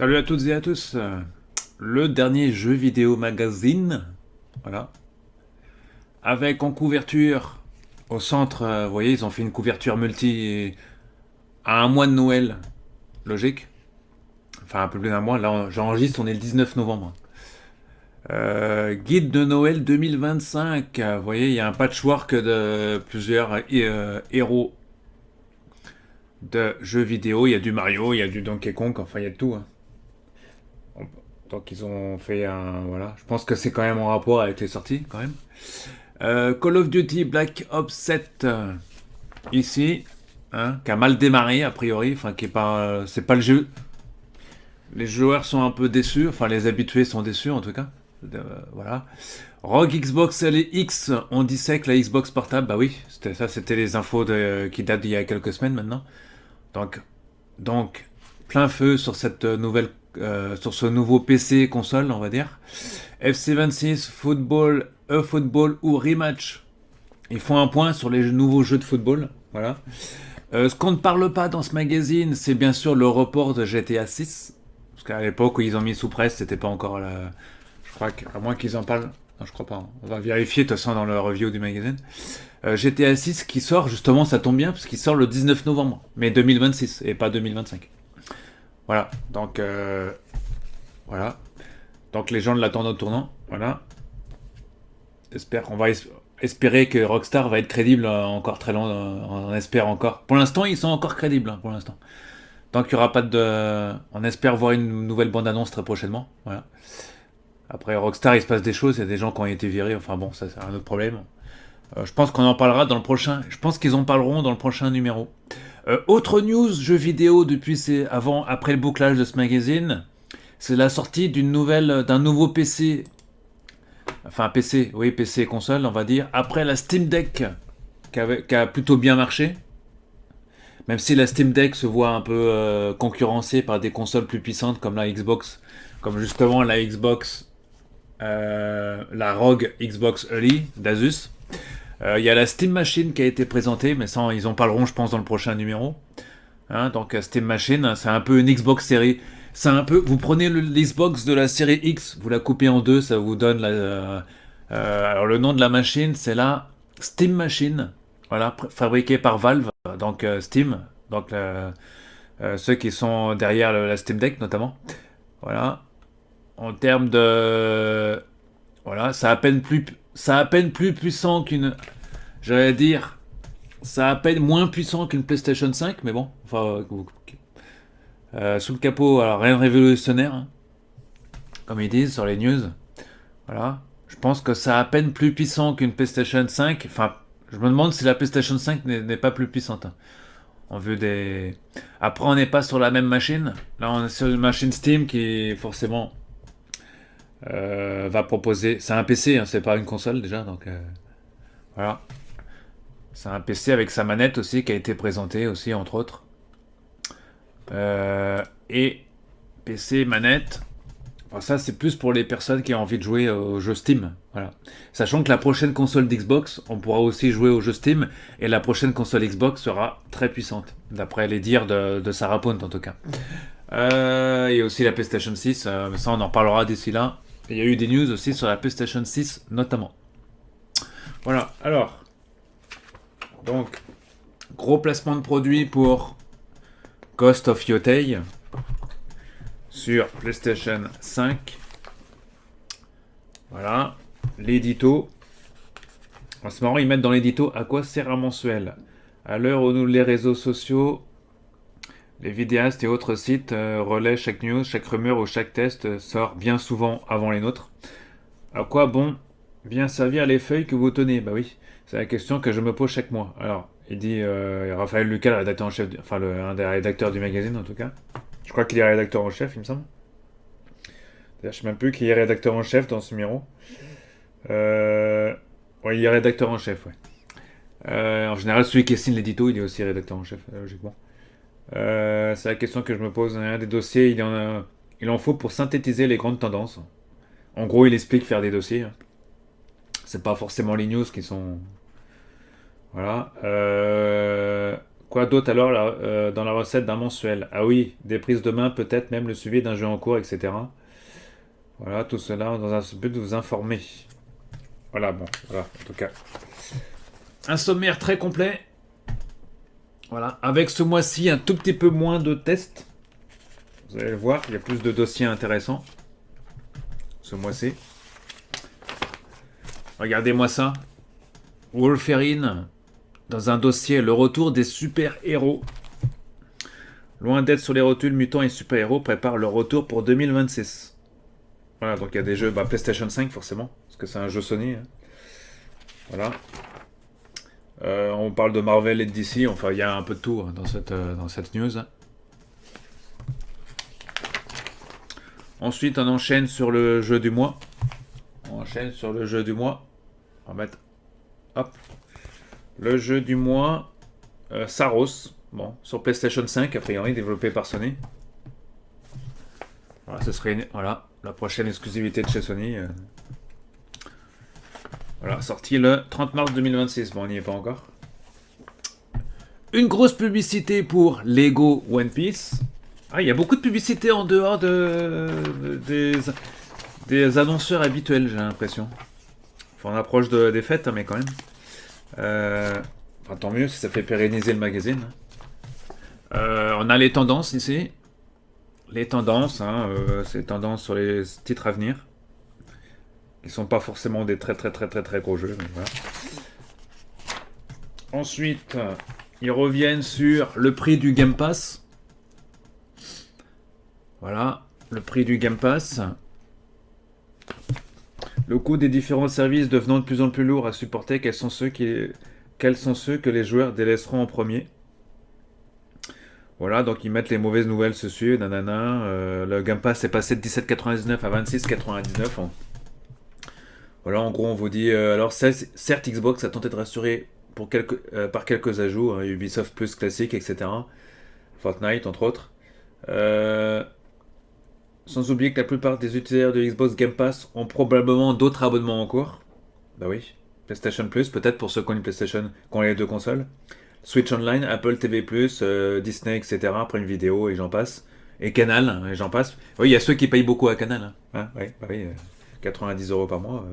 Salut à toutes et à tous. Le dernier jeu vidéo magazine, voilà, avec en couverture au centre, vous voyez, ils ont fait une couverture multi à un mois de Noël, logique. Enfin, un peu plus d'un mois. Là, j'enregistre, on est le 19 novembre. Guide de Noël 2025. Vous voyez, il y a un patchwork de plusieurs héros de jeux vidéo. Il y a du Mario, il y a du Donkey Kong, enfin, il y a de tout, hein. Donc ils ont fait un... Voilà. Je pense que c'est quand même en rapport avec les sorties, quand même. Call of Duty Black Ops 7, ici, hein, qui a mal démarré, a priori. Enfin, qui est pas... c'est pas le jeu. Les joueurs sont un peu déçus. Enfin, les habitués sont déçus, en tout cas. Voilà. Rogue Xbox Series X, on dissèque la Xbox portable. Bah oui, c'était les infos qui datent d'il y a quelques semaines maintenant. Donc, donc, plein feu sur cette sur ce nouveau PC console, on va dire. FC26, football, football ou rematch. Ils font un point sur les nouveaux jeux de football. Voilà. Ce qu'on ne parle pas dans ce magazine, c'est bien sûr le report de GTA 6. Parce qu'à l'époque où ils ont mis sous presse, c'était pas encore la. Je crois qu'à moins qu'ils en parlent. Non, je crois pas. On va vérifier de toute façon dans le review du magazine. GTA 6 qui sort, justement, ça tombe bien, parce qu'il sort le 19 novembre, mais 2026 et pas 2025. Voilà. Donc, voilà. Donc les gens l'attendent au tournant. Voilà. On va espérer que Rockstar va être crédible encore très long. On espère encore. Pour l'instant, ils sont encore crédibles. Hein, pour l'instant. Tant qu'il n'y aura pas de. On espère voir une nouvelle bande-annonce très prochainement. Voilà. Après Rockstar, il se passe des choses. Il y a des gens qui ont été virés. Enfin bon, ça c'est un autre problème. Je pense qu'on en parlera dans le prochain. Je pense qu'ils en parleront dans le prochain numéro. Autre news jeux vidéo après le bouclage de ce magazine, c'est la sortie d'un nouveau PC. Enfin PC, oui PC console, on va dire. Après la Steam Deck, qui a plutôt bien marché. Même si la Steam Deck se voit un peu concurrencée par des consoles plus puissantes comme la Xbox, comme justement la Xbox, la ROG Xbox Elite d'Asus. Il y a la Steam Machine qui a été présentée, mais ça, ils en parleront, je pense, dans le prochain numéro. Hein, donc Steam Machine, c'est un peu une Xbox série. C'est un peu, vous prenez l'Xbox de la série X, vous la coupez en deux, ça vous donne alors le nom de la machine, c'est la Steam Machine, voilà, fabriquée par Valve, donc Steam, donc ceux qui sont derrière la Steam Deck notamment. Voilà. En termes de, voilà, ça a à peine plus puissant qu'une, j'allais dire, ça a à peine moins puissant qu'une PlayStation 5, mais bon, enfin, sous le capot, alors rien de révolutionnaire, hein, comme ils disent sur les news. Voilà. Je pense que ça a à peine plus puissant qu'une PlayStation 5. Enfin, je me demande si la PlayStation 5 n'est pas plus puissante, hein, en vue des. Après, on n'est pas sur la même machine. Là, on est sur une machine Steam qui, forcément, va proposer. C'est un PC, hein, c'est pas une console déjà, donc voilà. C'est un PC avec sa manette aussi qui a été présentée aussi, entre autres. Et PC, manette. Enfin, ça, c'est plus pour les personnes qui ont envie de jouer aux jeux Steam. Voilà. Sachant que la prochaine console d'Xbox, on pourra aussi jouer aux jeux Steam. Et la prochaine console Xbox sera très puissante. D'après les dires de Sarah Point, en tout cas. Et aussi la PlayStation 6. Mais ça, on en parlera d'ici là. Il y a eu des news aussi sur la PlayStation 6, notamment. Voilà. Alors. Donc, gros placement de produit pour Ghost of Yotei sur PlayStation 5. Voilà, l'édito. C'est marrant, ils mettent dans l'édito à quoi sert un mensuel. À l'heure où nous, les réseaux sociaux, les vidéastes et autres sites relaient chaque news, chaque rumeur ou chaque test sort bien souvent avant les nôtres. À quoi bon bien servir les feuilles que vous tenez? Bah oui, c'est la question que je me pose chaque mois. Alors, il dit Raphaël Lucas, le rédacteur en chef, enfin un des rédacteurs du magazine en tout cas. Je crois qu'il est rédacteur en chef, il me semble. D'ailleurs, je sais même plus qui est rédacteur en chef dans ce numéro. Ouais, il est rédacteur en chef, ouais. En général, celui qui signe l'édito, il est aussi rédacteur en chef, logiquement. C'est la question que je me pose. Un des dossiers, il en faut pour synthétiser les grandes tendances. En gros, il explique faire des dossiers, hein. C'est pas forcément les news qui sont. Voilà. Quoi d'autre alors là, dans la recette d'un mensuel? Ah oui, des prises de main, peut-être même le suivi d'un jeu en cours, etc. Voilà, tout cela dans un but de vous informer. Voilà, bon, voilà, en tout cas. Un sommaire très complet. Voilà, avec ce mois-ci un tout petit peu moins de tests. Vous allez le voir, il y a plus de dossiers intéressants ce mois-ci. Regardez-moi ça. Wolverine, dans un dossier, le retour des super-héros. Loin d'être sur les rotules, mutants et super-héros préparent leur retour pour 2026. Voilà, donc il y a des jeux PlayStation 5 forcément, parce que c'est un jeu Sony. Hein. Voilà. On parle de Marvel et de DC, enfin il y a un peu de tout hein, dans cette news. Ensuite, on enchaîne sur le jeu du mois. On va mettre, hop, le jeu du mois, Saros, bon, sur PlayStation 5, a priori développé par Sony. Voilà, ce serait la prochaine exclusivité de chez Sony. Voilà, sorti le 30 mars 2026. Bon, on n'y est pas encore. Une grosse publicité pour Lego One Piece. Ah, il y a beaucoup de publicité en dehors des annonceurs habituels, j'ai l'impression. Enfin, on approche des fêtes, hein, mais quand même. Enfin, tant mieux si ça fait pérenniser le magazine. On a les tendances ici. Les tendances, hein, c'est les tendances sur les titres à venir. Qui sont pas forcément des très gros jeux, mais voilà. Ensuite, ils reviennent sur le prix du Game Pass. Voilà, le prix du Game Pass. Le coût des différents services devenant de plus en plus lourd à supporter, quels sont ceux que les joueurs délaisseront en premier? Voilà, donc ils mettent les mauvaises nouvelles dessus, nanana. Le Game Pass est passé de 17,99 à 26,99. Voilà, en gros, on vous dit... alors, certes, Xbox a tenté de rassurer par quelques ajouts, hein, Ubisoft Plus classique, etc. Fortnite, entre autres. Sans oublier que la plupart des utilisateurs de Xbox Game Pass ont probablement d'autres abonnements en cours. Bah oui. PlayStation Plus, peut-être pour ceux qui ont une PlayStation, qui ont les deux consoles. Switch Online, Apple TV+, Disney, etc. Prime Video, et j'en passe. Et Canal, et j'en passe. Oui, il y a ceux qui payent beaucoup à Canal. Hein. Ouais, bah oui, 90 € par mois.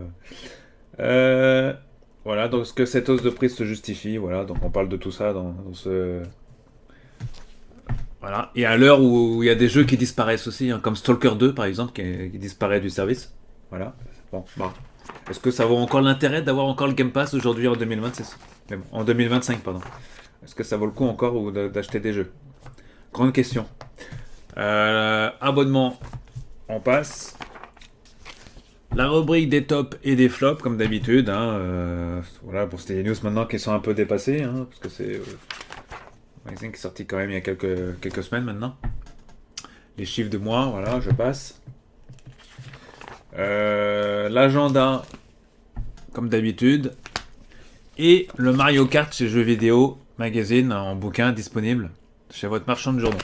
Voilà, donc est-ce que cette hausse de prix se justifie? Voilà, donc on parle de tout ça dans ce... Voilà, et à l'heure où il y a des jeux qui disparaissent aussi, hein, comme Stalker 2 par exemple, qui disparaît du service. Voilà, bon, bah. Est-ce que ça vaut encore l'intérêt d'avoir encore le Game Pass aujourd'hui en 2026? Mais bon, en 2025, pardon. Est-ce que ça vaut le coup encore ou d'acheter des jeux? Grande question. Abonnement, on passe. La rubrique des tops et des flops, comme d'habitude. Hein, voilà, pour ces news maintenant qui sont un peu dépassées, hein, parce que c'est un magazine qui est sorti quand même il y a quelques semaines maintenant. Les chiffres de mois, voilà, je passe. L'agenda, comme d'habitude. Et le Mario Kart chez Jeux Vidéo Magazine en bouquin disponible chez votre marchand de journaux.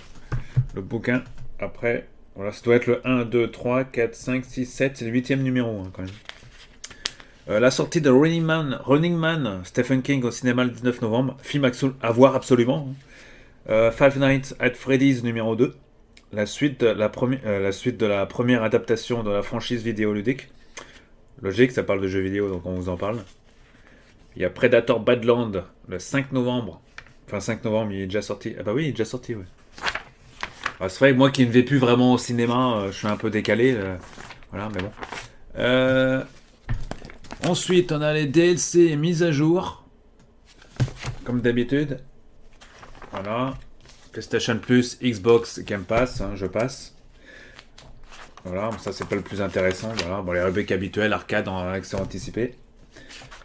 Le bouquin, après, voilà, ça doit être le 1, 2, 3, 4, 5, 6, 7, c'est le 8e numéro hein, quand même. La sortie de Running Man, Stephen King au cinéma le 19 novembre, film à voir absolument. Five Nights at Freddy's numéro 2, la suite de la première adaptation de la franchise vidéoludique. Logique, ça parle de jeux vidéo, donc on vous en parle. Il y a Predator Badland le 5 novembre. Enfin, 5 novembre, il est déjà sorti. Ah bah oui, il est déjà sorti, oui. Alors, c'est vrai que moi qui ne vais plus vraiment au cinéma, je suis un peu décalé. Voilà, mais bon. Ensuite, on a les DLC mises à jour. Comme d'habitude. Voilà. PlayStation Plus, Xbox, Game Pass, hein, je passe. Voilà, ça c'est pas le plus intéressant. Voilà, bon, les rubriques habituelles, arcade en accès anticipé.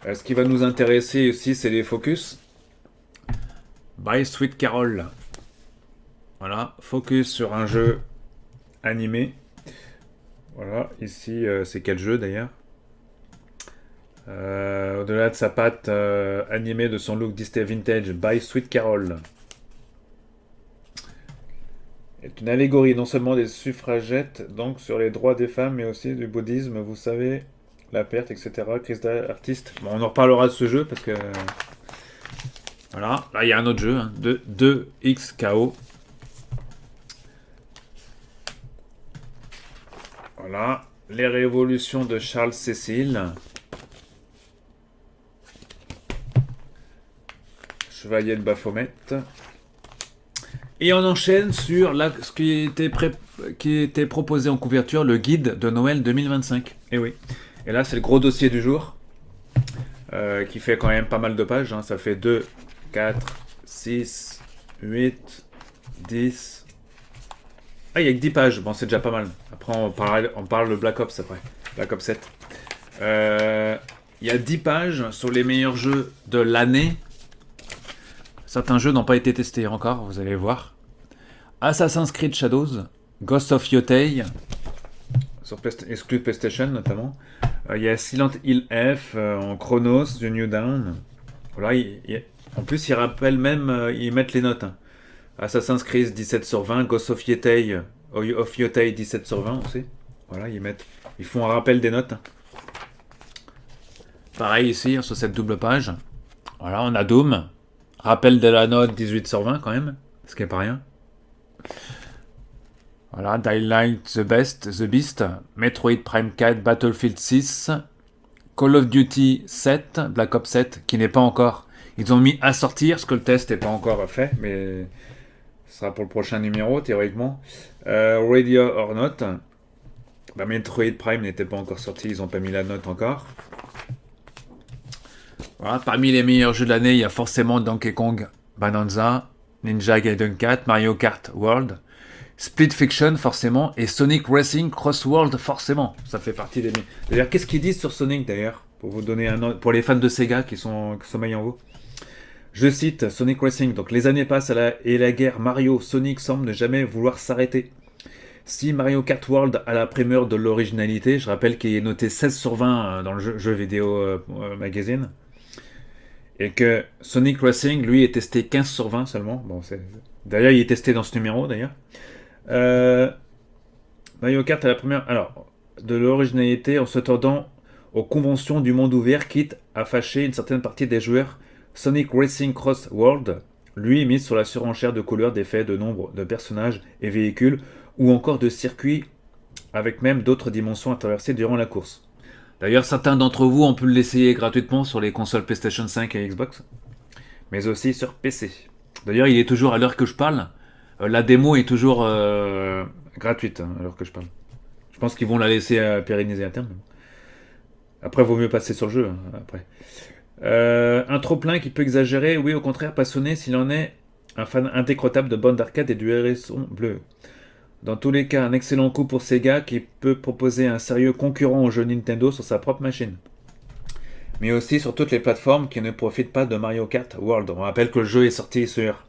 Ce qui va nous intéresser aussi, c'est les focus. By Sweet Carol. Voilà, focus sur un jeu animé. Voilà, ici, c'est quel jeu d'ailleurs? Au-delà de sa patte animée, de son look Disney vintage, By Sweet Carol est une allégorie non seulement des suffragettes, donc sur les droits des femmes, mais aussi du bouddhisme, vous savez, la perte, etc. Crise d'artiste. Bon, on en reparlera de ce jeu parce que Voilà, là il y a un autre jeu, hein, de 2XKO. Voilà, les révolutions de Charles Cécile. Chevalier de Baphomet. Et on enchaîne sur ce qui était proposé en couverture, le guide de Noël 2025. Et oui. Et là, c'est le gros dossier du jour, qui fait quand même pas mal de pages. Hein. Ça fait 2, 4, 6, 8, 10... Ah, il n'y a que 10 pages. Bon, c'est déjà pas mal. Après, on parle de Black Ops après. Black Ops 7. Il y a 10 pages sur les meilleurs jeux de l'année. Certains jeux n'ont pas été testés encore, vous allez voir. Assassin's Creed Shadows, Ghost of Yotei, exclu de PlayStation notamment. Il y a Silent Hill F, en Chronos, The New Dawn. Voilà, en plus, ils rappellent même, ils mettent les notes. Hein. Assassin's Creed 17 sur 20, Ghost of Yotei, 17 sur 20 aussi. Voilà, ils font un rappel des notes. Pareil ici, sur cette double page. Voilà, on a Doom. Rappel de la note 18 sur 20 quand même, ce qui n'est pas rien. Voilà, Dying Light, The Beast, Metroid Prime 4, Battlefield 6, Call of Duty 7, Black Ops 7, qui n'est pas encore... Ils ont mis à sortir, parce que le test n'est pas encore fait, mais ce sera pour le prochain numéro, théoriquement. Radio or Not. Metroid Prime n'était pas encore sorti, ils n'ont pas mis la note encore. Voilà, parmi les meilleurs jeux de l'année, il y a forcément Donkey Kong Bonanza, Ninja Gaiden 4, Mario Kart World, Split Fiction forcément, et Sonic Racing Cross World forcément. Ça fait partie des... D'ailleurs, qu'est-ce qu'ils disent sur Sonic d'ailleurs, pour vous donner pour les fans de Sega qui sommeillent en vous. Je cite Sonic Racing. Donc les années passent et la guerre Mario Sonic semble ne jamais vouloir s'arrêter. Si Mario Kart World a la primeur de l'originalité, je rappelle qu'il est noté 16 sur 20 dans le jeu vidéo magazine. Et que Sonic Racing, lui, est testé 15 sur 20 seulement. Bon, d'ailleurs, il est testé dans ce numéro, d'ailleurs. Mario Kart à la première... Alors, de l'originalité en se tordant aux conventions du monde ouvert, quitte à fâcher une certaine partie des joueurs. Sonic Racing Cross World, lui, mise sur la surenchère de couleurs, d'effets, de nombre de personnages et véhicules, ou encore de circuits, avec même d'autres dimensions à traverser durant la course. D'ailleurs, certains d'entre vous ont pu l'essayer gratuitement sur les consoles PlayStation 5 et Xbox, mais aussi sur PC. D'ailleurs, il est toujours, à l'heure que je parle, la démo est toujours gratuite, à l'heure que je parle. Je pense qu'ils vont la laisser pérenniser à terme. Après, il vaut mieux passer sur le jeu, après. Un trop-plein qui peut exagérer, oui, au contraire, passionné s'il en est un fan indécrottable de bande d'arcade et du hérisson bleu. Dans tous les cas, un excellent coup pour Sega qui peut proposer un sérieux concurrent au jeu Nintendo sur sa propre machine. Mais aussi sur toutes les plateformes qui ne profitent pas de Mario Kart World. On rappelle que le jeu est sorti sur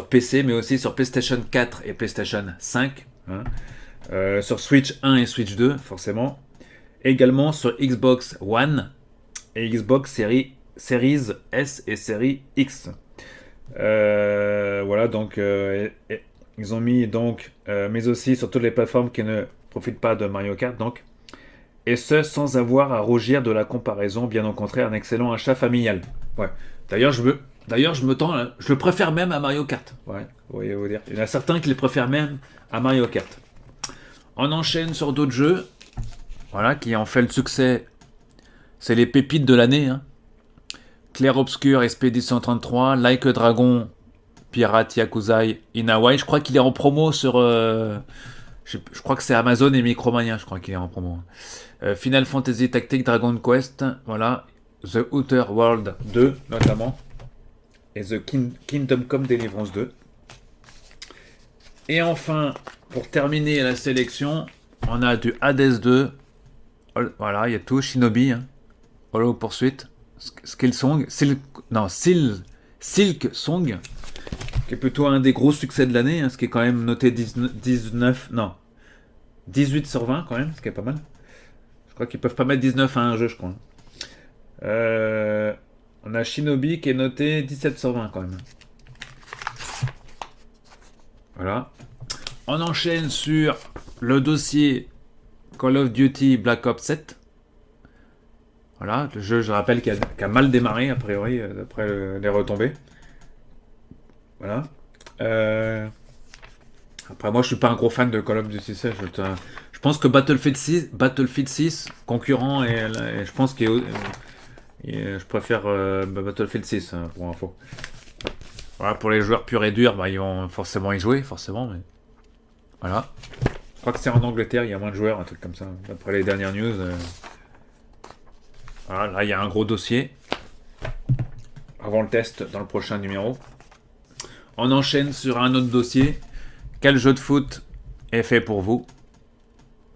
PC, mais aussi sur PlayStation 4 et PlayStation 5. Hein. Sur Switch 1 et Switch 2, forcément. Également sur Xbox One et Xbox Series S et Series X. Voilà, donc... ils ont mis donc, mais aussi sur toutes les plateformes qui ne profitent pas de Mario Kart, donc. Et ce, sans avoir à rougir de la comparaison, bien au contraire, un excellent achat familial. Ouais. D'ailleurs, je me tends, là, je le préfère même à Mario Kart. Ouais, vous voyez vous dire. Il y en a certains qui le préfèrent même à Mario Kart. On enchaîne sur d'autres jeux, voilà, qui ont fait le succès. C'est les pépites de l'année, hein. Clair Obscur, Expedition 33, Like a Dragon, Pirate Yakuzai in Hawaii. Je crois qu'il est en promo sur... je crois que c'est Amazon et Micromania, je crois qu'il est en promo. Final Fantasy Tactics Dragon Quest, voilà. The Outer World 2, notamment. Et The Kingdom Come Deliverance 2. Et enfin, pour terminer la sélection, on a du Hades 2. Voilà, il y a tout. Shinobi, hein. Hollow Pursuit. Skill Song. Silk Song. Qui est plutôt un des gros succès de l'année, hein, ce qui est quand même noté 18 sur 20 quand même, ce qui est pas mal. Je crois qu'ils peuvent pas mettre 19 à un jeu, je crois. On a Shinobi qui est noté 17 sur 20 quand même. Voilà. On enchaîne sur le dossier Call of Duty Black Ops 7. Voilà, le jeu, je rappelle, qui a mal démarré, a priori, d'après les retombées. Voilà. Après, moi, je suis pas un gros fan de Call of Duty 6. Je pense que Battlefield 6 concurrent, et je pense je préfère Battlefield 6, hein, pour info. Voilà, pour les joueurs purs et durs, bah, ils vont forcément y jouer, forcément. Mais... Voilà. Je crois que c'est en Angleterre, il y a moins de joueurs, un truc comme ça. D'après les dernières news. Voilà, là, il y a un gros dossier. Avant le test, dans le prochain numéro. On enchaîne sur un autre dossier. Quel jeu de foot est fait pour vous?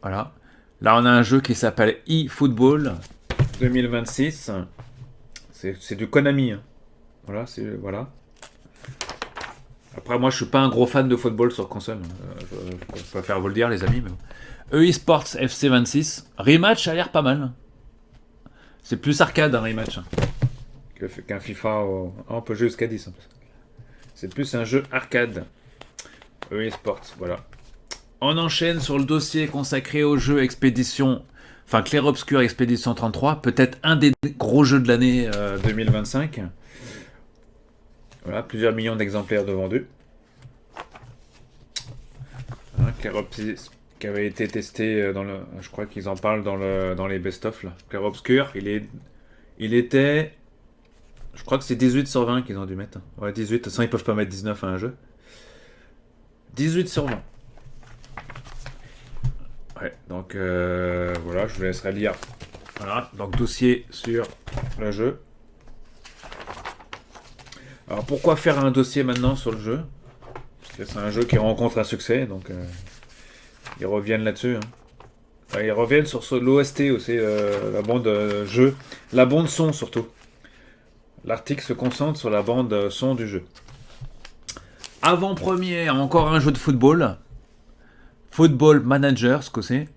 Voilà. Là, on a un jeu qui s'appelle eFootball 2026. C'est du Konami. Hein. Voilà, voilà. Après, moi, je suis pas un gros fan de football sur console. Je préfère vous le dire, les amis. Mais bon. eSports FC 26. Rematch a l'air pas mal. C'est plus arcade un rematch qu'un FIFA. On peut jouer jusqu'à 10. C'est plus un jeu arcade. eSports, voilà. On enchaîne sur le dossier consacré au jeu Expédition, enfin Clair Obscur Expédition 33, peut-être un des gros jeux de l'année 2025. Voilà, plusieurs millions d'exemplaires de vendus. Hein, Clair Obscur qui avait été testé je crois qu'ils en parlent dans les best-of là. Clair Obscur, il était, je crois que c'est 18 sur 20 qu'ils ont dû mettre. Ouais, 18, de toute façon ils peuvent pas mettre 19 à un jeu. 18 sur 20. Ouais, donc voilà, je vous laisserai lire. Voilà, donc dossier sur le jeu. Alors pourquoi faire un dossier maintenant sur le jeu? Parce que c'est un jeu qui rencontre un succès, donc ils reviennent là-dessus. Hein. Enfin, ils reviennent sur l'OST aussi, la bande jeu, la bande son surtout. L'article se concentre sur la bande son du jeu. Avant-première, encore un jeu de football. Football Manager, ce que c'est.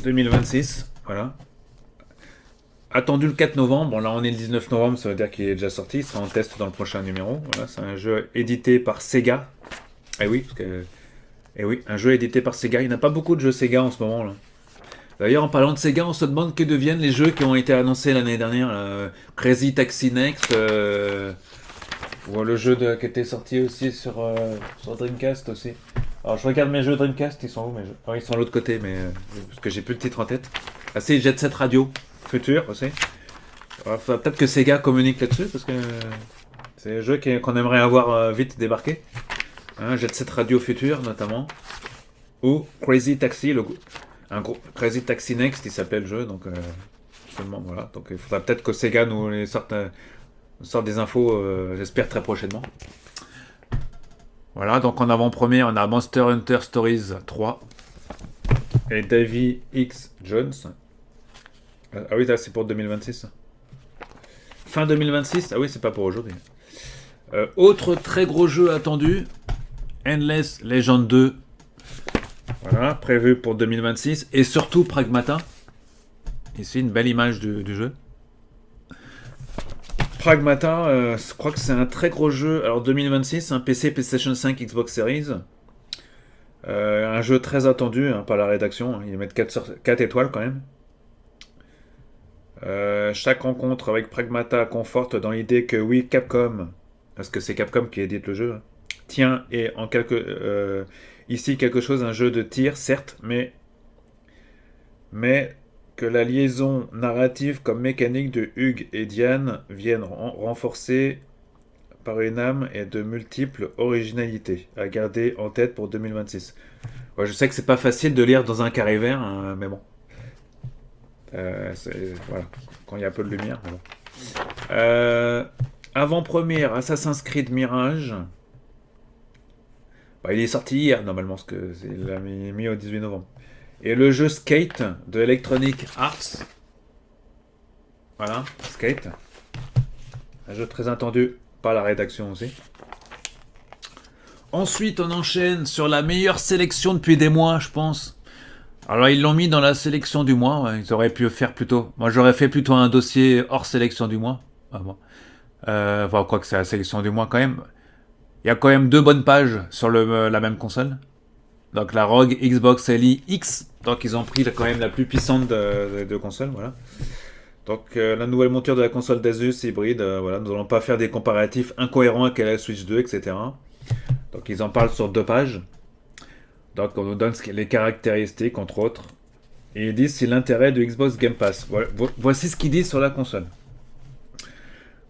2026, voilà. Attendu le 4 novembre. Bon, là, on est le 19 novembre, ça veut dire qu'il est déjà sorti. Il sera en test dans le prochain numéro. Voilà, c'est un jeu édité par Sega. Eh oui, un jeu édité par Sega. Il n'y a pas beaucoup de jeux Sega en ce moment, là. D'ailleurs, en parlant de Sega, on se demande que deviennent les jeux qui ont été annoncés l'année dernière. Crazy Taxi Next, ou le jeu qui était sorti aussi sur Dreamcast aussi. Alors je regarde mes jeux Dreamcast, ils sont où mes jeux? Ils sont de l'autre côté, mais parce que j'ai plus le titre en tête. Ah c'est Jet Set Radio, futur aussi. Alors, peut-être que Sega communique là-dessus, parce que c'est un jeu qu'on aimerait avoir vite débarqué. Hein, Jet Set Radio futur notamment. Ou Crazy Taxi, Crazy Taxi Next, il s'appelle le jeu, donc seulement voilà. Donc il faudra peut-être que Sega nous sorte des infos, j'espère très prochainement. Voilà, donc en avant-première, on a Monster Hunter Stories 3 et Davy X Jones. Ah oui, là, c'est pour 2026. Fin 2026? Ah oui, c'est pas pour aujourd'hui. Autre très gros jeu attendu, Endless Legend 2. Voilà, prévu pour 2026. Et surtout Pragmata. Ici, une belle image du jeu. Pragmata, je crois que c'est un très gros jeu. Alors 2026, un PC, PlayStation 5, Xbox Series. Un jeu très attendu par la rédaction. Hein. Ils mettent 4 étoiles quand même. Chaque rencontre avec Pragmata conforte dans l'idée que oui, Capcom, parce que c'est Capcom qui édite le jeu, tient et ici quelque chose, un jeu de tir, certes, mais que la liaison narrative comme mécanique de Hugues et Diane viennent renforcer par une âme et de multiples originalités à garder en tête pour 2026. Ouais, je sais que c'est pas facile de lire dans un carré vert, hein, mais bon. Voilà, quand il y a un peu de lumière. Voilà. Avant-première, Assassin's Creed Mirage. Bah, il est sorti hier normalement, parce que il l'a mis au 18 novembre. Et le jeu Skate de Electronic Arts. Voilà, Skate. Un jeu très attendu par la rédaction aussi. Ensuite, on enchaîne sur la meilleure sélection depuis des mois, je pense. Alors, ils l'ont mis dans la sélection du mois. Ouais, ils auraient pu faire plutôt. Moi, j'aurais fait plutôt un dossier hors sélection du mois. Ah bon. Enfin, quoi que c'est la sélection du mois quand même. Il y a quand même 2 bonnes pages sur la même console. Donc la ROG Xbox Li X. Donc ils ont pris quand même la plus puissante de consoles. Voilà. Donc la nouvelle monture de la console d'Asus hybride, voilà, nous n'allons pas faire des comparatifs incohérents avec la Switch 2, etc. Donc ils en parlent sur 2 pages. Donc on nous donne les caractéristiques, entre autres. Et ils disent si l'intérêt de Xbox Game Pass. Voici ce qu'ils disent sur la console.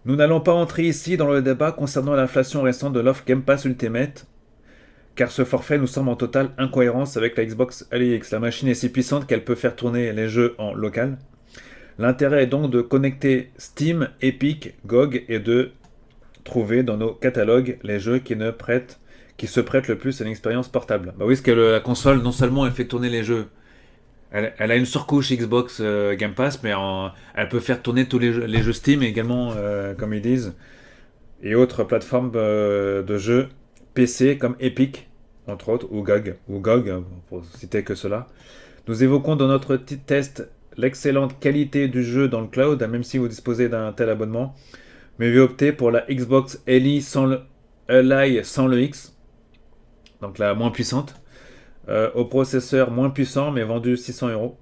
Nous n'allons pas entrer ici dans le débat concernant l'inflation récente de l'offre Game Pass Ultimate, car ce forfait nous semble en totale incohérence avec la Xbox Series X. La machine est si puissante qu'elle peut faire tourner les jeux en local. L'intérêt est donc de connecter Steam, Epic, GOG et de trouver dans nos catalogues les jeux qui se prêtent le plus à une expérience portable. Bah oui, parce que la console, non seulement elle fait tourner les jeux, elle a une surcouche Xbox Game Pass, mais elle peut faire tourner tous les jeux Steam également, comme ils disent, et autres plateformes de jeux PC comme Epic, entre autres, ou GOG, pour citer que cela. Nous évoquons dans notre petit test l'excellente qualité du jeu dans le cloud, même si vous disposez d'un tel abonnement, mais mieux opter pour la Xbox Li sans le X, donc la moins puissante, au processeur moins puissant mais vendu 600 €.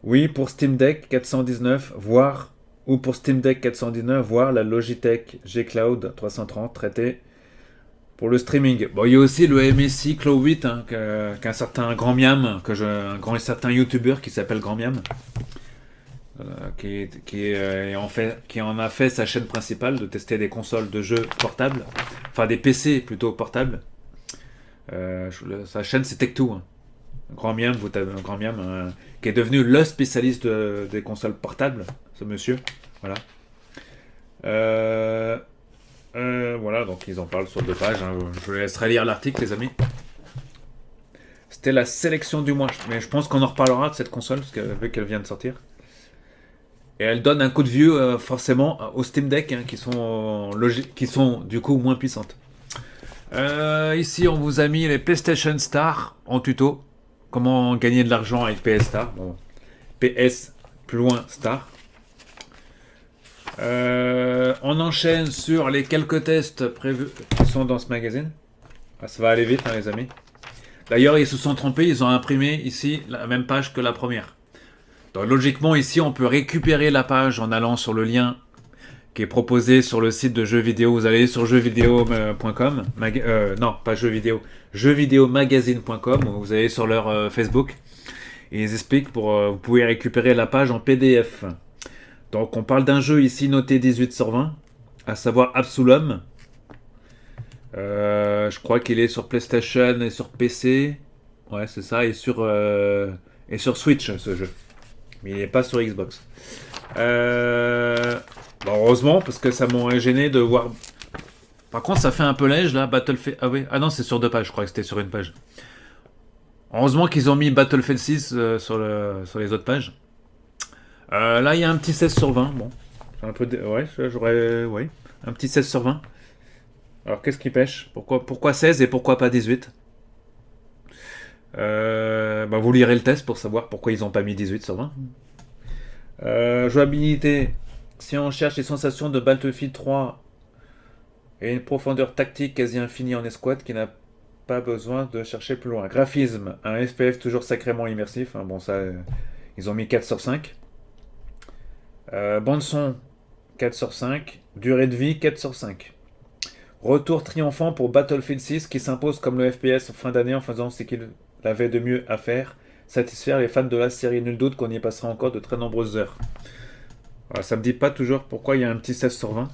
Oui, pour Steam Deck 419, ou pour Steam Deck 419, voire la Logitech G Cloud 330 traité pour le streaming. Bon, il y a aussi le MSI Cloud 8, hein, qu'un certain Grand Miam, un certain YouTuber qui s'appelle Grand Miam, qui en a fait sa chaîne principale de tester des consoles de jeux portables, enfin des PC plutôt portables. Sa chaîne c'est Tech2, hein. Grand Miam, vous avez un Grand Miam, qui est devenu le spécialiste des consoles portables, ce monsieur. Voilà. Voilà, donc ils en parlent sur 2 pages, hein. Je vous laisserai lire l'article, les amis. C'était la sélection du mois, mais je pense qu'on en reparlera de cette console, vu qu'elle vient de sortir. Et elle donne un coup de vieux, forcément, aux Steam Deck, hein, qui sont du coup moins puissantes. Ici, on vous a mis les PlayStation Star en tuto. Comment gagner de l'argent avec PS Star. Bon. PS, plus loin, Star. On enchaîne sur les quelques tests prévus qui sont dans ce magazine. Ah, ça va aller vite, hein, les amis. D'ailleurs, ils se sont trompés, ils ont imprimé ici la même page que la première. Donc, logiquement, ici, on peut récupérer la page en allant sur le lien qui est proposé sur le site de jeux vidéo. Vous allez sur jeuxvideo.com. Non, pas jeux vidéo. Jeuxvideomagazine.com. Vous allez sur leur Facebook. Et ils expliquent vous pouvez récupérer la page en PDF. Donc, on parle d'un jeu ici noté 18 sur 20, à savoir Absolum. Je crois qu'il est sur PlayStation et sur PC. Ouais, c'est ça. Et sur Switch, ce jeu. Mais il n'est pas sur Xbox. Bon, heureusement, parce que ça m'aurait gêné de voir. Par contre, ça fait un peu léger là, Battlefield. Ah oui, ah non, c'est sur 2 pages, je crois que c'était sur une page. Heureusement qu'ils ont mis Battlefield 6 sur les autres pages. Là, il y a un petit 16 sur 20. Bon, un peu ouais, ouais, un petit 16 sur 20. Alors, qu'est-ce qui pêche? Pourquoi 16 et pourquoi pas 18? Vous lirez le test pour savoir pourquoi ils n'ont pas mis 18 sur 20. Jouabilité. Si on cherche les sensations de Battlefield 3 et une profondeur tactique quasi infinie en escouade qui n'a pas besoin de chercher plus loin. Graphisme, un SPF toujours sacrément immersif. Hein, bon, ça, ils ont mis 4 sur 5. Bande son, 4 sur 5. Durée de vie, 4 sur 5. Retour triomphant pour Battlefield 6 qui s'impose comme le FPS en fin d'année en faisant ce qu'il avait de mieux à faire. Satisfaire les fans de la série, nul doute qu'on y passera encore de très nombreuses heures. Alors, ça me dit pas toujours pourquoi il y a un petit 16 sur 20.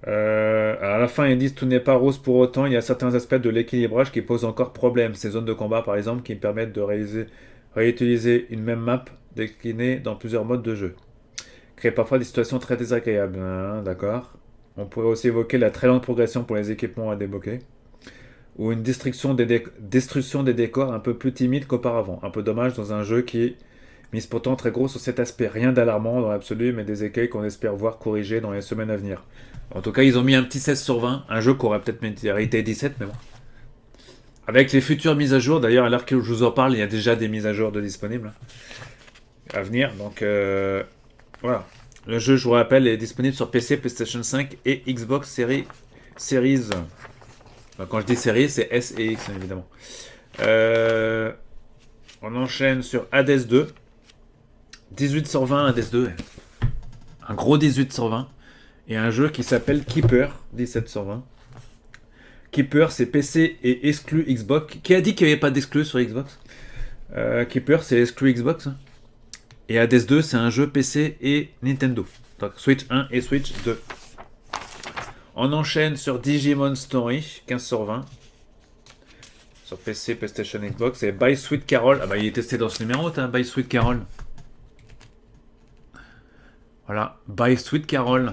À la fin, ils disent tout n'est pas rose pour autant. Il y a certains aspects de l'équilibrage qui posent encore problème. Ces zones de combat, par exemple, qui permettent de réutiliser une même map déclinée dans plusieurs modes de jeu. Créent parfois des situations très désagréables. Hein, d'accord. On pourrait aussi évoquer la très lente progression pour les équipements à débloquer. Ou une destruction des décors un peu plus timide qu'auparavant. Un peu dommage dans un jeu qui mise pourtant très gros sur cet aspect. Rien d'alarmant dans l'absolu, mais des écueils qu'on espère voir corrigés dans les semaines à venir. En tout cas, ils ont mis un petit 16 sur 20. Un jeu qui aurait peut-être mérité 17, mais bon. Avec les futures mises à jour, d'ailleurs, à l'heure que je vous en parle, il y a déjà des mises à jour de disponibles à venir. Donc, voilà. Le jeu, je vous rappelle, est disponible sur PC, PlayStation 5 et Xbox Series. Quand je dis série, c'est S et X, évidemment. On enchaîne sur Hades 2. 18 sur 20 à DS2. Un gros 18 sur 20. Et un jeu qui s'appelle Keeper, 17 sur 20. Keeper, c'est PC et exclu Xbox. Qui a dit qu'il n'y avait pas d'exclu sur Xbox? Keeper, c'est exclu Xbox. Et Hades 2, c'est un jeu PC et Nintendo. Donc Switch 1 et Switch 2. On enchaîne sur Digimon Story, 15 sur 20. Sur PC, PlayStation, Xbox. Et By Sweet Carol. Ah bah il est testé dans ce numéro, t'as By Sweet Carol. Voilà, By Sweet Carol.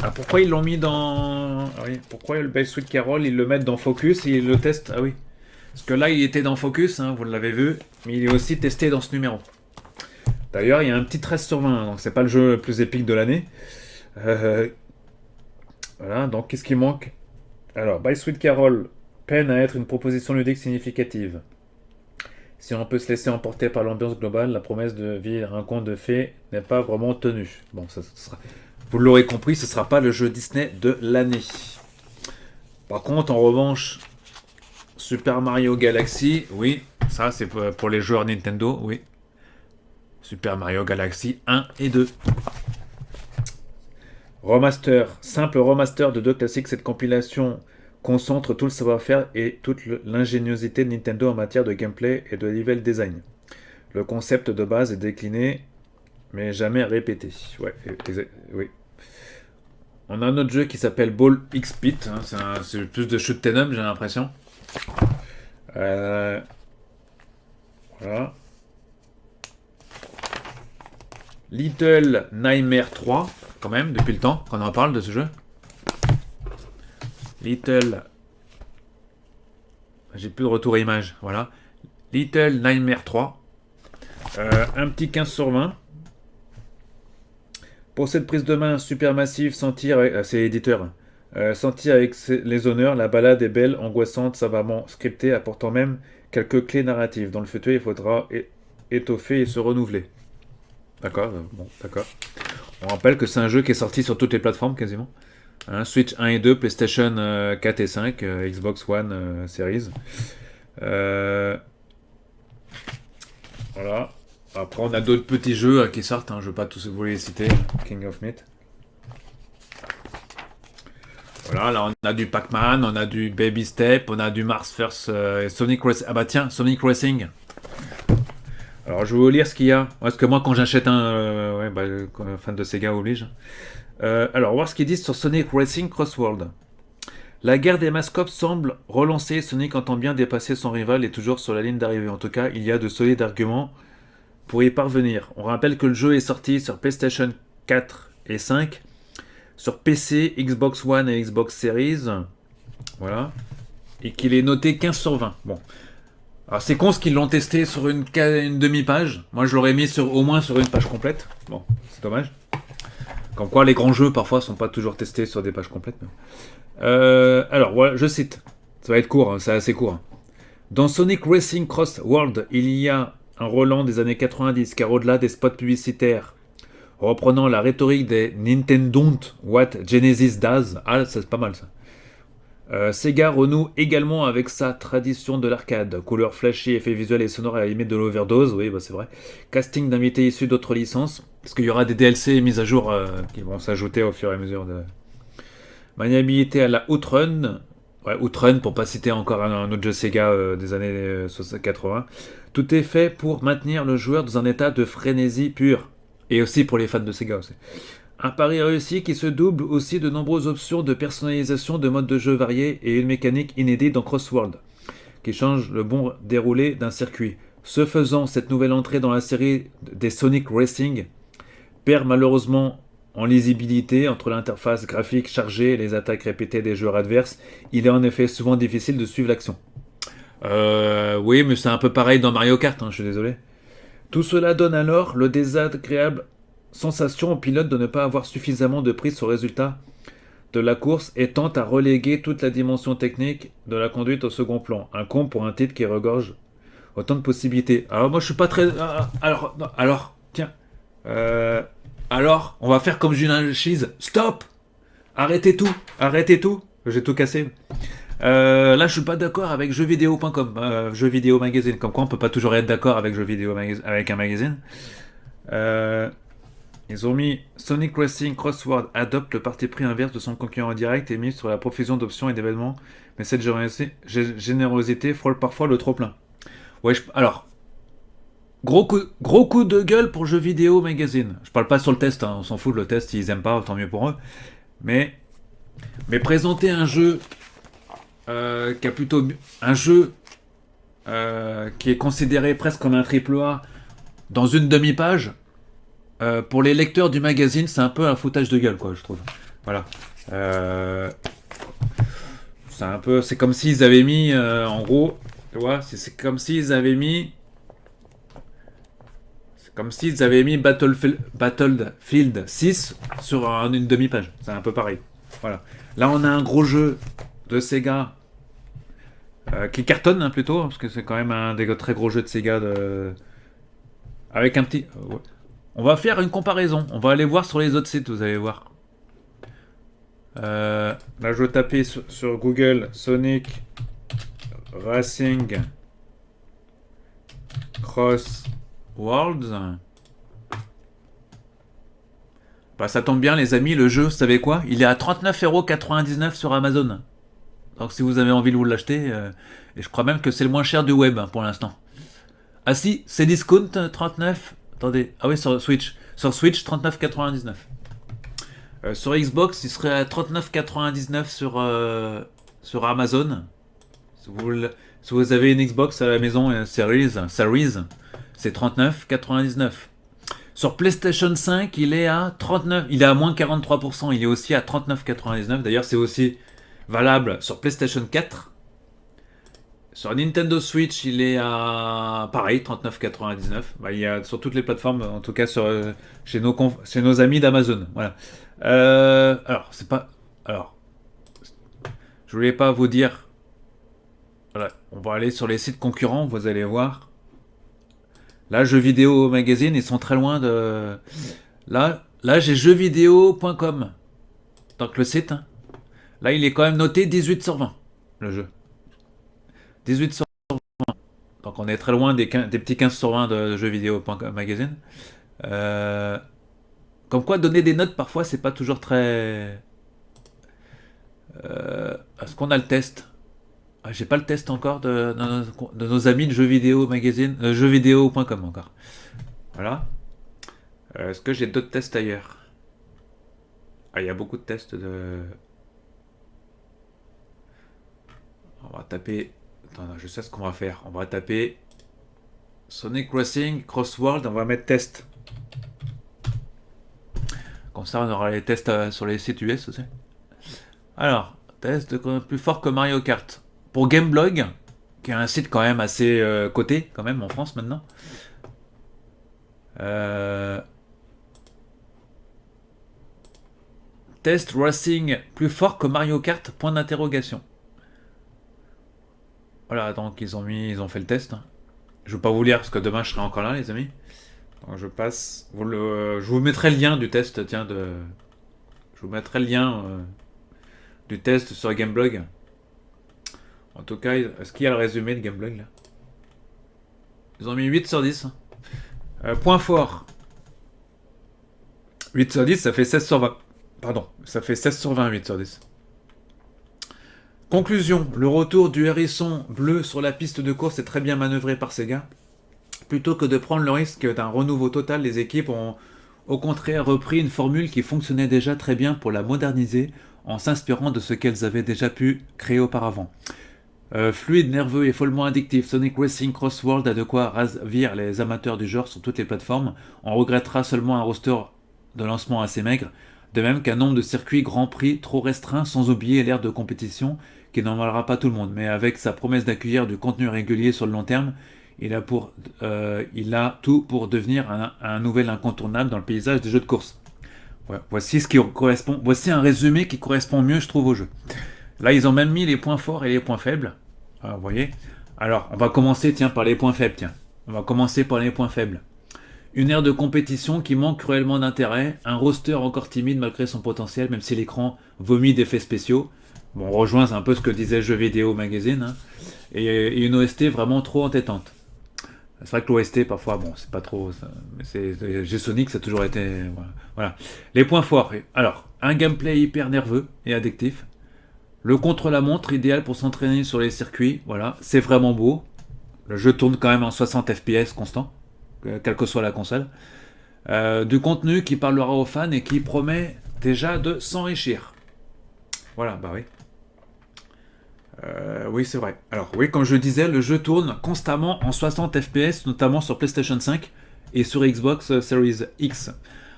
Ah, pourquoi ils l'ont mis dans... Ah oui, pourquoi le By Sweet Carol, ils le mettent dans Focus et ils le testent? Ah oui. Parce que là, il était dans Focus, hein, vous l'avez vu. Mais il est aussi testé dans ce numéro. D'ailleurs, il y a un petit 13 sur 20, donc c'est pas le jeu le plus épique de l'année. Voilà, donc qu'est-ce qui manque? Alors, By Sweet Carol peine à être une proposition ludique significative. Si on peut se laisser emporter par l'ambiance globale, la promesse de vivre un conte de fées n'est pas vraiment tenue. Bon, ça sera... Vous l'aurez compris, ce ne sera pas le jeu Disney de l'année. Par contre, en revanche, Super Mario Galaxy, oui, ça c'est pour les joueurs Nintendo, oui. Super Mario Galaxy 1 et 2. Remaster, simple remaster de deux classiques, cette compilation concentre tout le savoir-faire et toute l'ingéniosité de Nintendo en matière de gameplay et de level design. Le concept de base est décliné, mais jamais répété. Ouais, oui. On a un autre jeu qui s'appelle Ball X-Pit. Hein, c'est plus de shoot 'em up, j'ai l'impression. Voilà. Little Nightmare 3, quand même, depuis le temps qu'on en parle de ce jeu. Little... J'ai plus de retour image, voilà. Little Nightmare 3. Un petit 15 sur 20. Pour cette prise de main supermassive, sentir... c'est éditeur. Sentir avec les honneurs, la balade est belle, angoissante, savamment scriptée, apportant même quelques clés narratives. Dans le futur, il faudra étoffer et se renouveler. D'accord, bon, d'accord. On rappelle que c'est un jeu qui est sorti sur toutes les plateformes quasiment. Hein, Switch 1 et 2, PlayStation 4 et 5, Xbox One Series. Voilà. Après, on a d'autres petits jeux qui sortent. Hein, je ne vais pas tous vous les citer. King of Meat. Voilà, là on a du Pac-Man, on a du Baby Step, on a du Mars First, Sonic Racing. Ah bah tiens, Sonic Racing. Alors je vais vous lire ce qu'il y a. Parce que moi quand j'achète un... fan de Sega oblige. Alors voir ce qu'ils disent sur Sonic Racing Crossworld. La guerre des mascottes semble relancer. Sonic entend bien dépasser son rival et toujours sur la ligne d'arrivée. En tout cas, il y a de solides arguments pour y parvenir. On rappelle que le jeu est sorti sur PlayStation 4 et 5, sur PC, Xbox One et Xbox Series. Voilà. Et qu'il est noté 15 sur 20. Bon. Alors c'est con ce qu'ils l'ont testé sur une demi-page. Moi je l'aurais mis au moins sur une page complète. Bon, c'est dommage. Comme quoi les grands jeux parfois sont pas toujours testés sur des pages complètes. Alors voilà, je cite. Ça va être court, hein, c'est assez court. Hein. Dans Sonic Racing Cross World, il y a un Roland des années 90, car au-delà des spots publicitaires, reprenant la rhétorique des Nintendo What Genesis Does, ah c'est pas mal ça. Sega renoue également avec sa tradition de l'arcade. Couleurs flashy, effets visuels et sonores à la limite de l'overdose, oui bah c'est vrai. Casting d'invités issus d'autres licences, parce qu'il y aura des DLC et mises à jour qui vont s'ajouter au fur et à mesure de... Maniabilité à la Outrun, ouais, Outrun pour pas citer encore un autre jeu Sega des années 80. Tout est fait pour maintenir le joueur dans un état de frénésie pure. Et aussi pour les fans de Sega aussi. Un pari réussi qui se double aussi de nombreuses options de personnalisation de modes de jeu variés et une mécanique inédite dans Crossworld, qui change le bon déroulé d'un circuit. Ce faisant, cette nouvelle entrée dans la série des Sonic Racing perd malheureusement en lisibilité entre l'interface graphique chargée et les attaques répétées des joueurs adverses. Il est en effet souvent difficile de suivre l'action. Oui, mais c'est un peu pareil dans Mario Kart, hein, je suis désolé. Tout cela donne alors le désagréable sensation au pilote de ne pas avoir suffisamment de prise sur le résultat de la course et tente à reléguer toute la dimension technique de la conduite au second plan. Un con pour un titre qui regorge autant de possibilités. Alors moi je suis pas très... Alors, tiens. Alors, on va faire comme Julien Cheese. Stop. Arrêtez tout. J'ai tout cassé. Là je suis pas d'accord avec jeuxvideo.com, jeux vidéo magazine. Comme quoi on peut pas toujours être d'accord avec avec un magazine. Euh, Ils ont mis Sonic Racing Crossword adopte le parti pris inverse de son concurrent direct et mise sur la profusion d'options et d'événements, mais cette générosité frôle parfois le trop-plein. Ouais, alors, gros coup de gueule pour Jeux Vidéo Magazine. Je parle pas sur le test, hein, on s'en fout de le test, s'ils aiment pas, tant mieux pour eux. Mais, mais présenter un jeu qui a plutôt. Un jeu qui est considéré presque comme un triple A dans une demi-page, pour les lecteurs du magazine, c'est un peu un foutage de gueule, quoi, je trouve. Voilà. Euh, c'est comme s'ils avaient mis, en gros, tu vois, c'est comme s'ils avaient mis, Battlefield 6 sur une demi-page. C'est un peu pareil. Voilà. Là, on a un gros jeu de Sega qui cartonne, hein, plutôt, parce que c'est quand même un des très gros jeux de Sega avec un petit. Ouais. On va faire une comparaison. On va aller voir sur les autres sites, vous allez voir. Là, je vais taper sur Google Sonic Racing Cross Worlds. Bah, ça tombe bien, les amis, le jeu, vous savez quoi? Il est à 39,99€ sur Amazon. Donc, si vous avez envie de vous l'acheter, et je crois même que c'est le moins cher du web, hein, pour l'instant. Ah si, c'est discount 39. Attendez, ah oui, sur Switch. Sur Switch, 39,99. Sur Xbox, il serait à 39,99 sur Amazon. Si vous avez une Xbox à la maison, Series, c'est 39,99. Sur PlayStation 5, il est à 39, il est à moins 43%, il est aussi à 39,99. D'ailleurs, c'est aussi valable sur PlayStation 4. Sur Nintendo Switch, il est à pareil, 39,99. Bah, il y a sur toutes les plateformes, en tout cas chez nos amis d'Amazon. Voilà. Alors, c'est pas. Alors, je voulais pas vous dire. Voilà, on va aller sur les sites concurrents, vous allez voir. Là, Jeux Vidéo Magazine, ils sont très loin de. Là j'ai jeuxvideo.com. Donc le site. Hein. Là, il est quand même noté 18 sur 20, le jeu. 18 sur 20. Donc on est très loin des petits 15 sur 20 de Jeux Vidéo Magazine. Comme quoi, donner des notes, parfois, c'est pas toujours très. Est-ce qu'on a le test? Ah, j'ai pas le test encore de nos amis de Jeux Vidéo Magazine, jeuxvideo.com encore. Voilà. Est-ce que j'ai d'autres tests ailleurs? Ah, il y a beaucoup de tests de. On va taper. Attends, je sais ce qu'on va faire. On va taper Sonic Racing Crossworld. On va mettre test. Comme ça, on aura les tests sur les sites US aussi. Alors, test plus fort que Mario Kart. Pour Gameblog, qui est un site quand même assez coté, quand même, en France maintenant. Test Racing plus fort que Mario Kart, point d'interrogation. Voilà, donc ils ont fait le test. Je ne vais pas vous lire parce que demain je serai encore là, les amis. Donc je passe. Je vous mettrai le lien du test, tiens, je vous mettrai le lien du test sur Gameblog. En tout cas, est-ce qu'il y a le résumé de Gameblog là? Ils ont mis 8 sur 10. Point fort. 8 sur 10, ça fait 16 sur 20. Pardon, ça fait 16 sur 20, 8 sur 10. Conclusion, le retour du hérisson bleu sur la piste de course est très bien manœuvré par Sega. Plutôt que de prendre le risque d'un renouveau total, les équipes ont au contraire repris une formule qui fonctionnait déjà très bien pour la moderniser en s'inspirant de ce qu'elles avaient déjà pu créer auparavant. Fluide, nerveux et follement addictif, Sonic Racing Crossworld a de quoi ravir les amateurs du genre sur toutes les plateformes. On regrettera seulement un roster de lancement assez maigre, de même qu'un nombre de circuits Grand Prix trop restreint, sans oublier l'ère de compétition qui n'emballera pas tout le monde. Mais avec sa promesse d'accueillir du contenu régulier sur le long terme, il a tout pour devenir un nouvel incontournable dans le paysage des jeux de course. Ouais, voici un résumé qui correspond mieux, je trouve, au jeu. Là, ils ont même mis les points forts et les points faibles. Ah, vous voyez? Alors, on va commencer, par les points faibles, On va commencer par les points faibles. Une ère de compétition qui manque cruellement d'intérêt, un roster encore timide malgré son potentiel, même si l'écran vomit d'effets spéciaux. Bon, on rejoint un peu ce que disait Jeux Vidéo Magazine, hein. Et une OST vraiment trop entêtante. C'est vrai que l'OST, parfois, bon, c'est pas trop. Mais G-Sonic, ça a toujours été. Voilà. Les points forts. Alors, un gameplay hyper nerveux et addictif. Le contre-la-montre, idéal pour s'entraîner sur les circuits. Voilà, c'est vraiment beau. Le jeu tourne quand même en 60 FPS constant, quelle que soit la console. Du contenu qui parlera aux fans et qui promet déjà de s'enrichir. Voilà, bah oui. Oui, c'est vrai. Alors, oui, comme je le disais, le jeu tourne constamment en 60 FPS, notamment sur PlayStation 5 et sur Xbox Series X.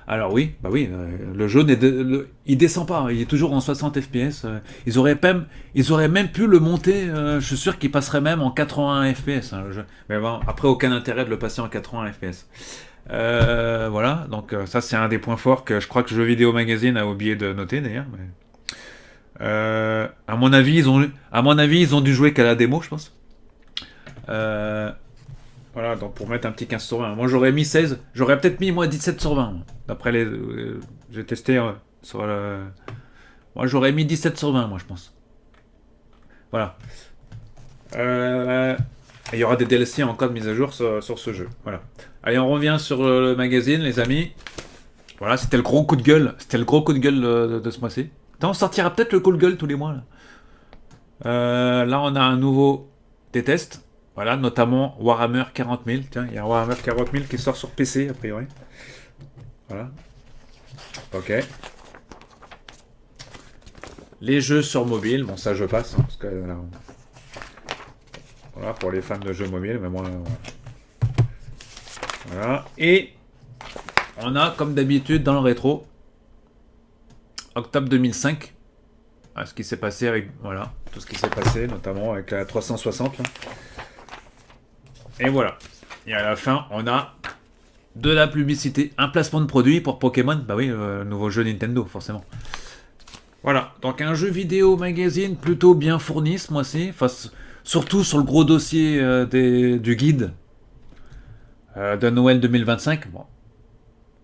Alors oui, bah oui, le jeu il descend pas, il est toujours en 60 FPS. Ils auraient même pu le monter. Je suis sûr qu'il passerait même en 80 FPS, hein, le jeu. Mais bon, après aucun intérêt de le passer en 80 FPS. Voilà, donc ça c'est un des points forts que je crois que Jeux Vidéo Magazine a oublié de noter d'ailleurs. Mais... à mon avis, ils ont dû jouer qu'à la démo, je pense. Voilà, donc pour mettre un petit 15 sur 20. Moi, j'aurais mis 16. J'aurais peut-être mis, moi, 17 sur 20. D'après les... j'ai testé sur le... Moi, j'aurais mis 17 sur 20, moi, je pense. Voilà. Il y aura des DLC en cas de mise à jour sur ce jeu. Voilà. Allez, on revient sur le magazine, les amis. Voilà, c'était le gros coup de gueule. C'était le gros coup de gueule de ce mois-ci. On sortira peut-être le coup de gueule tous les mois. Là, on a un nouveau des tests. Voilà, notamment Warhammer 40 000. Tiens, il y a un Warhammer 40 000 qui sort sur PC, a priori. Voilà. Ok. Les jeux sur mobile. Bon, ça, je passe. Parce que, là, voilà, pour les fans de jeux mobiles. Mais moi, voilà. Et on a, comme d'habitude, dans le rétro, octobre 2005. Ce qui s'est passé avec... Voilà, tout ce qui s'est passé, notamment avec la 360. Là. Et voilà. Et à la fin, on a de la publicité, un placement de produit pour Pokémon. Bah oui, nouveau jeu Nintendo, forcément. Voilà. Donc un jeu vidéo magazine plutôt bien fourni ce mois-ci. Enfin, surtout sur le gros dossier du guide de Noël 2025. Bon.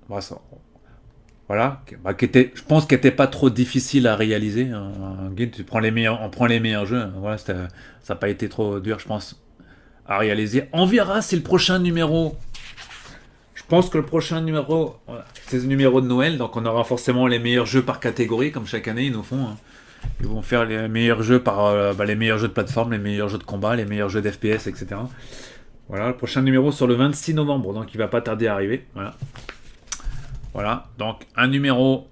Bah, ça, voilà. Bah, je pense qu'il n'était pas trop difficile à réaliser. Un guide, on prend les meilleurs jeux. Voilà, ça n'a pas été trop dur, je pense, à réaliser. On verra si le prochain numéro... Je pense que le prochain numéro, c'est le numéro de Noël, donc on aura forcément les meilleurs jeux par catégorie, comme chaque année ils nous font. Hein. Ils vont faire les meilleurs jeux par les meilleurs jeux de plateforme, les meilleurs jeux de combat, les meilleurs jeux d'FPS, etc. Voilà, le prochain numéro sur le 26 novembre, donc il va pas tarder à arriver. Voilà. Voilà, donc un numéro,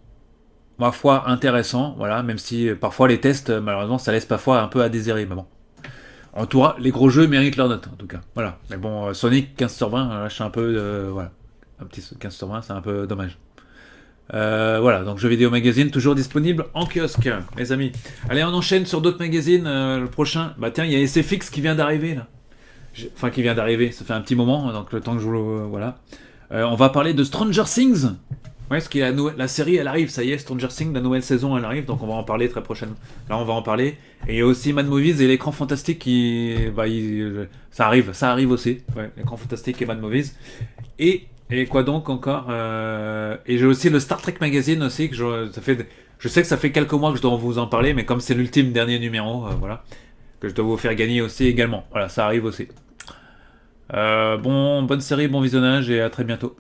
ma foi, intéressant, voilà, même si parfois les tests, malheureusement, ça laisse parfois un peu à désirer, mais bon. En tout cas, les gros jeux méritent leur note, en tout cas. Voilà. Mais bon, Sonic 15 sur 20, là, je suis un peu... voilà. Un petit 15 sur 20, c'est un peu dommage. Voilà, donc Jeux Vidéo Magazine, toujours disponible en kiosque, mes amis. Allez, on enchaîne sur d'autres magazines. Le prochain, bah tiens, il y a SFX qui vient d'arriver, là. Enfin, qui vient d'arriver, ça fait un petit moment, donc le temps que je vous le... voilà. On va parler de Stranger Things. Ouais, parce que la série, elle arrive, ça y est, Stranger Things, la nouvelle saison, elle arrive, donc on va en parler très prochainement. Là, on va en parler. Et il y a aussi Mad Movies et l'écran fantastique qui... Bah, ça arrive aussi. Ouais, l'écran fantastique et Mad Movies. Et quoi donc encore Et j'ai aussi le Star Trek Magazine aussi, que je sais que ça fait quelques mois que je dois vous en parler, mais comme c'est l'ultime dernier numéro, voilà, que je dois vous faire gagner aussi également. Voilà, ça arrive aussi. Bonne série, bon visionnage et à très bientôt.